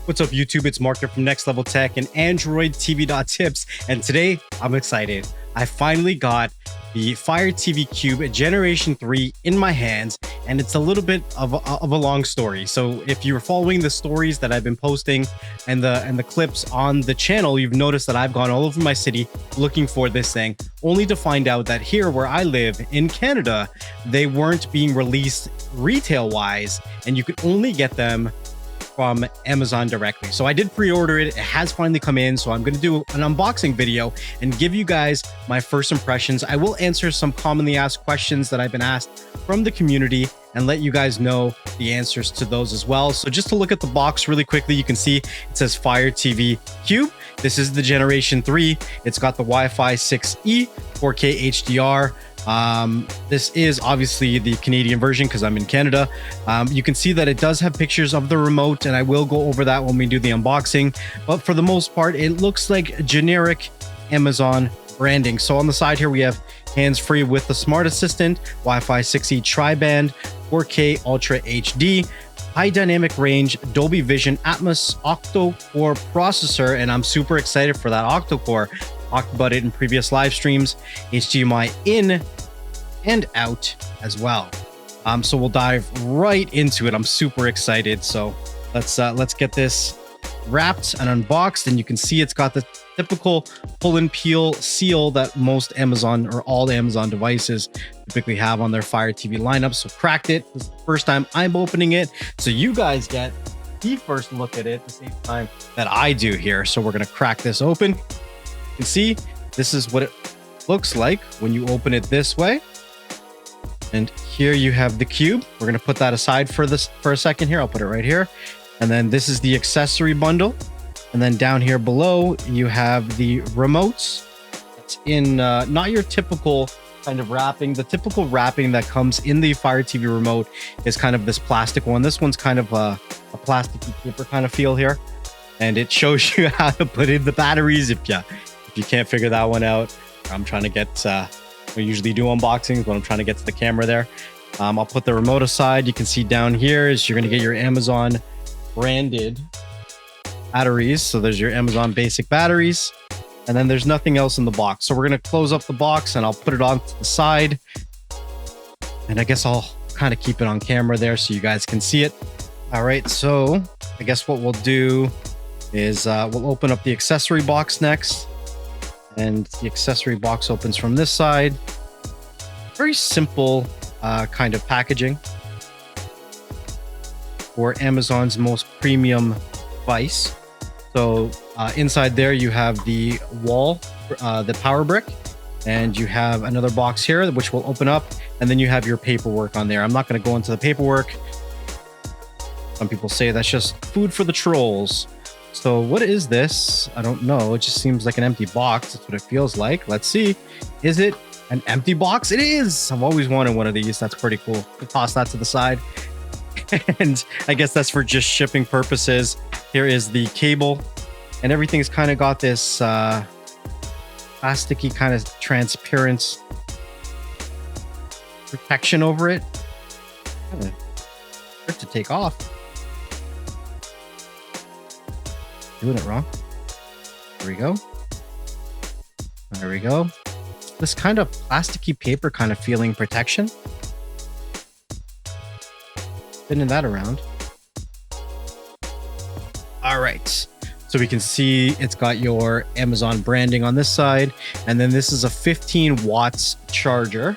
What's up, YouTube? It's Market from Next Level Tech and Android TV.tips. And today I'm excited. I finally got the Fire TV Cube Generation 3 in my hands, and it's a little bit of a long story. So if you're following the stories that I've been posting and the clips on the channel, you've noticed that I've gone all over my city looking for this thing, only to find out that here where I live in Canada, they weren't being released retail-wise, and you could only get them from Amazon directly. So I did pre-order it. It has finally come in. So I'm going to do an unboxing video and give you guys my first impressions. I will answer some commonly asked questions that I've been asked from the community and let you guys know the answers to those as well. So just to look at the box really quickly, you can see it says Fire TV Cube. This is the Generation 3. It's got the Wi-Fi 6E, 4K HDR. This is obviously the Canadian version because I'm in Canada. You can see that it does have pictures of the remote, and I will go over that when we do the unboxing. But for the most part, it looks like generic Amazon branding. So on the side here, we have hands-free with the Smart Assistant, Wi-Fi 6E tri-band, 4K Ultra HD, high dynamic range, Dolby Vision Atmos octo-core processor, and I'm super excited for that octo-core. Talked about it in previous live streams. HDMI in and out as well. So we'll dive right into it. I'm super excited. So let's get this wrapped and unboxed, and you can see it's got the typical pull and peel seal that most Amazon or all Amazon devices typically have on their Fire TV lineup. So cracked it. This is the first time I'm opening it, so you guys get the first look at it the same time that I do here. So we're gonna crack this open. You can see this is what it looks like when you open it this way. And here you have the cube. We're going to put that aside for a second here. I'll put it right here. And then this is the accessory bundle. And then down here below, you have the remotes. It's in not your typical kind of wrapping. The typical wrapping that comes in the Fire TV remote is kind of this plastic one. This one's kind of a plasticky paper kind of feel here. And it shows you how to put in the batteries if you can't figure that one out. I'm trying to get... we usually do unboxings when I'm trying to get to the camera there. I'll put the remote aside. You can see down here is you're going to get your Amazon branded batteries. So there's your Amazon basic batteries, and then there's nothing else in the box. So we're going to close up the box and I'll put it on to the side. And I guess I'll kind of keep it on camera there so you guys can see it. All right. So I guess what we'll do is we'll open up the accessory box next. And the accessory box opens from this side. Very simple kind of packaging for Amazon's most premium device. So inside there you have the wall, the power brick, and you have another box here which will open up, and then you have your paperwork on there. I'm not going to go into the paperwork. Some people say that's just food for the trolls. So what is this? I don't know. It just seems like an empty box. That's what it feels like. Let's see. Is it an empty box? It is. I've always wanted one of these. That's pretty cool. I'll toss that to the side. And I guess that's for just shipping purposes. Here is the cable, and everything's kind of got this plasticky kind of transparent protection over it. Hard to take off. Doing it wrong. There we go. There we go. This kind of plasticky paper kind of feeling protection. Spinning that around. All right. So we can see it's got your Amazon branding on this side. And then this is a 15 watts charger.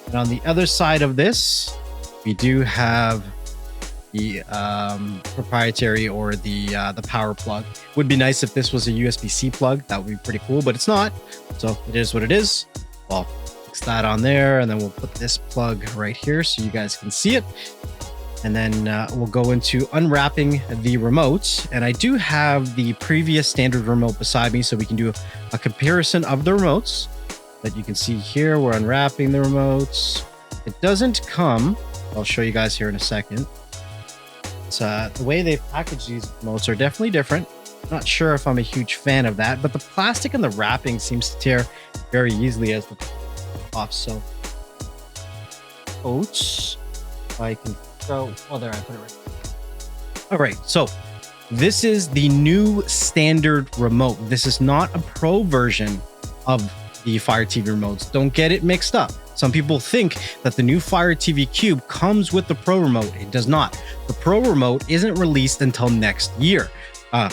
And on the other side of this, we do have the proprietary or the power plug. Would be nice if this was a USB-C plug. That would be pretty cool, but it's not. So it is what it is. Well, fix that on there, and then we'll put this plug right here so you guys can see it. And then we'll go into unwrapping the remote. And I do have the previous standard remote beside me, so we can do a comparison of the remotes that you can see here. We're unwrapping the remotes. It doesn't come. I'll show you guys here in a second. The way they've packaged these remotes are definitely different. Not sure if I'm a huge fan of that, but the plastic and the wrapping seems to tear very easily as the off. So, I can throw. Oh, there, I put it right. All right, so This is the new standard remote. This is not a pro version of the Fire TV remotes. Don't get it mixed up. Some people think that the new Fire TV Cube comes with the Pro remote. It does not. The Pro remote isn't released until next year. Wow.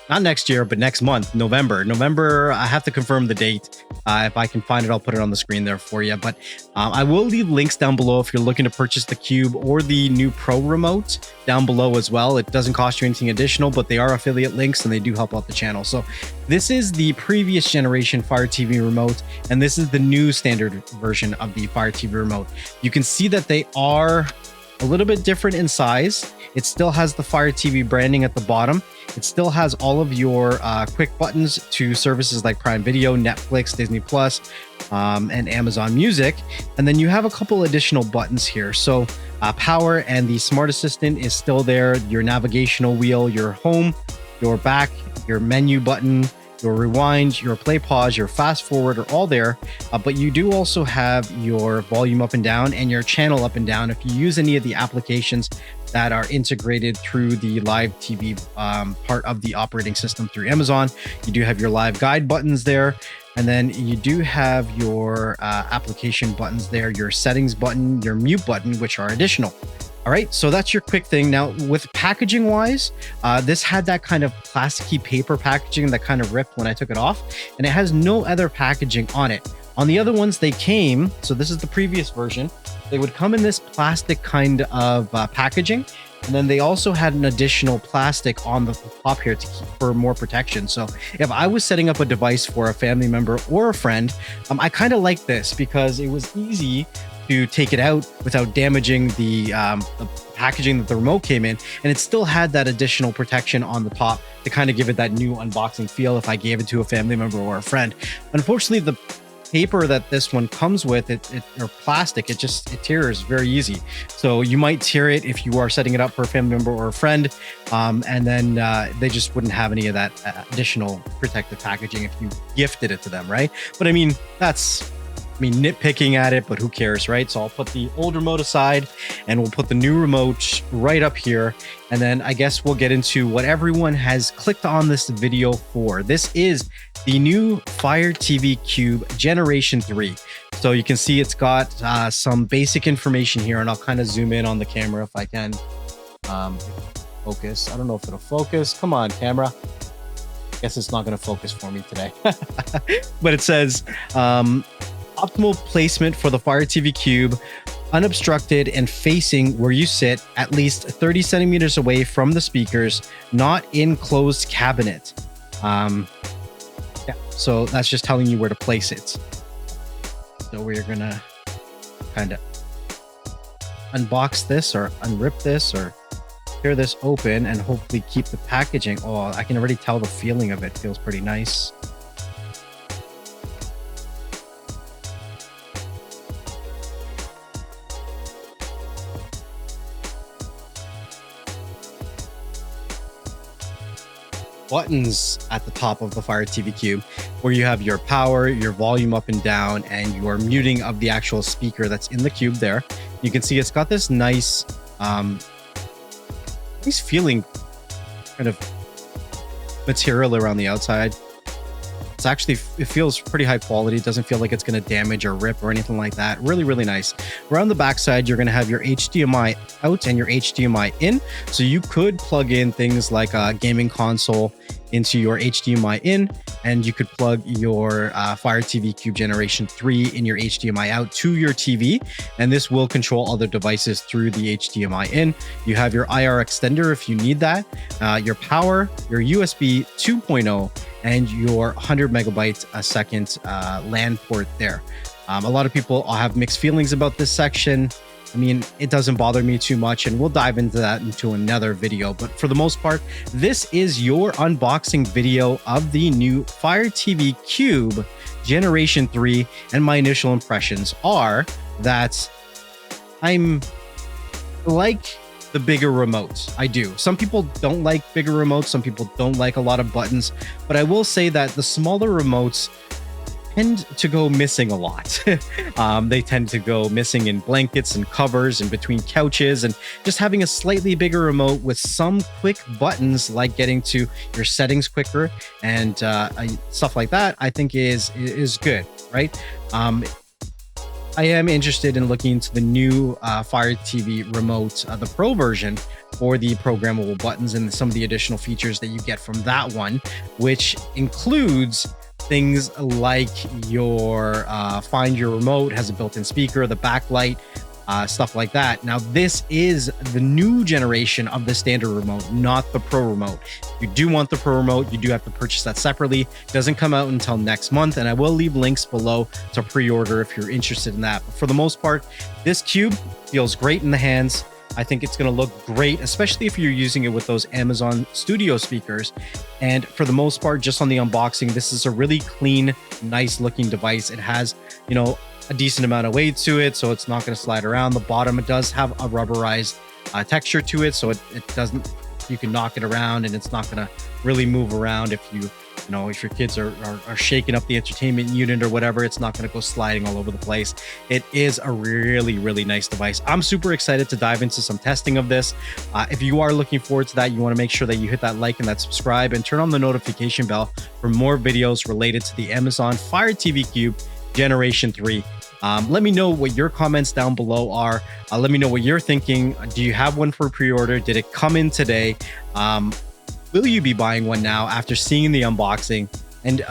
Not next year, but next month, November. I have to confirm the date. If I can find it, I'll put it on the screen there for you. But I will leave links down below if you're looking to purchase the Cube or the new Pro remote down below as well. It doesn't cost you anything additional, but they are affiliate links and they do help out the channel. So this is the previous generation Fire TV remote, and this is the new standard version of the Fire TV remote. You can see that they are a little bit different in size. It still has the Fire TV branding at the bottom. It still has all of your quick buttons to services like Prime Video, Netflix, Disney Plus, and Amazon Music. And then you have a couple additional buttons here. So power and the Smart Assistant is still there. Your navigational wheel, your home, your back, your menu button, your rewind, your play pause, your fast forward are all there. But you do also have your volume up and down and your channel up and down. If you use any of the applications that are integrated through the live TV part of the operating system through Amazon, you do have your live guide buttons there. And then you do have your application buttons there, your settings button, your mute button, which are additional. All right, so that's your quick thing. Now, with packaging wise, this had that kind of plasticky paper packaging that kind of ripped when I took it off, and it has no other packaging on it. On the other ones, they came, so this is the previous version, they would come in this plastic kind of packaging, and then they also had an additional plastic on the top here to keep for more protection. So if I was setting up a device for a family member or a friend, I kind of like this because it was easy to take it out without damaging the packaging that the remote came in, and it still had that additional protection on the top to kind of give it that new unboxing feel if I gave it to a family member or a friend. Unfortunately, the paper that this one comes with, or plastic, it tears very easy. So you might tear it if you are setting it up for a family member or a friend, and then they just wouldn't have any of that additional protective packaging if you gifted it to them, right? But I mean, that's nitpicking at it, but who cares, right? So I'll put the old remote aside and we'll put the new remote right up here. And then I guess we'll get into what everyone has clicked on this video for. This is the new Fire TV Cube Generation 3. So you can see it's got some basic information here, and I'll kind of zoom in on the camera if I can. Focus. I don't know if it'll focus. Come on, camera. Guess it's not going to focus for me today. But it says, optimal placement for the Fire TV Cube, unobstructed and facing where you sit, at least 30 centimeters away from the speakers, not in closed cabinet. Yeah, so that's just telling you where to place it. So we're gonna kind of unbox this or unrip this or tear this open and hopefully keep the packaging. Oh, I can already tell the feeling of it feels pretty nice. Buttons at the top of the Fire TV Cube where you have your power, your volume up and down, and your muting of the actual speaker that's in the cube there. You can see it's got this nice feeling kind of material around the outside. It's actually, it feels pretty high quality. It doesn't feel like it's going to damage or rip or anything like that. Really, really nice. Around the backside, you're going to have your HDMI out and your HDMI in. So you could plug in things like a gaming console into your HDMI in, and you could plug your Fire TV Cube Generation 3 in your HDMI out to your TV, and this will control other devices through the HDMI in. You have your IR extender if you need that, your power, your USB 2.0, and your 100 megabytes a second LAN port there. A lot of people have mixed feelings about this section. I mean, it doesn't bother me too much, and we'll dive into that into another video. But for the most part, this is your unboxing video of the new Fire TV Cube Generation 3. And my initial impressions are that I'm like the bigger remotes. I do. Some people don't like bigger remotes. Some people don't like a lot of buttons. But I will say that the smaller remotes tend to go missing a lot. They tend to go missing in blankets and covers and between couches, and just having a slightly bigger remote with some quick buttons like getting to your settings quicker and stuff like that, I think is good, right? I am interested in looking into the new Fire TV remote, the Pro version, for the programmable buttons and some of the additional features that you get from that one, which includes things like your find your remote, has a built-in speaker, the backlight, stuff like that. Now, this is the new generation of the standard remote, not the Pro remote. If you do want the Pro remote, you do have to purchase that separately. It doesn't come out until next month, and I will leave links below to pre-order if you're interested in that. But for the most part, this cube feels great in the hands. I think it's going to look great, especially if you're using it with those Amazon Studio speakers. And for the most part, just on the unboxing, this is a really clean, nice looking device. It has, you know, a decent amount of weight to it, so it's not going to slide around. The bottom, it does have a rubberized texture to it, so it doesn't, you can knock it around and it's not going to really move around. If you know, if your kids are shaking up the entertainment unit or whatever, it's not going to go sliding all over the place. It is a really, really nice device. I'm super excited to dive into some testing of this. If you are looking forward to that, you want to make sure that you hit that like and that subscribe and turn on the notification bell for more videos related to the Amazon Fire TV Cube Generation 3. Let me know what your comments down below are. Let me know what you're thinking. Do you have one for pre-order? Did it come in today? Will you be buying one now after seeing the unboxing? And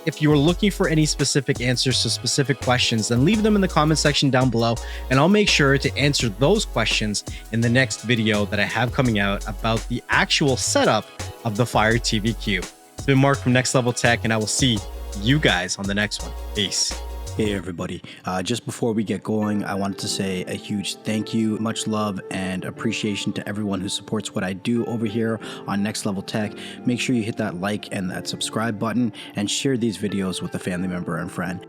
if you're looking for any specific answers to specific questions, then leave them in the comment section down below, and I'll make sure to answer those questions in the next video that I have coming out about the actual setup of the Fire TV Cube. It's been Mark from Next Level Tech, and I will see you guys on the next one. Peace. Hey everybody, just before we get going, I wanted to say a huge thank you, much love and appreciation to everyone who supports what I do over here on Next Level Tech. Make sure you hit that like and that subscribe button and share these videos with a family member and friend.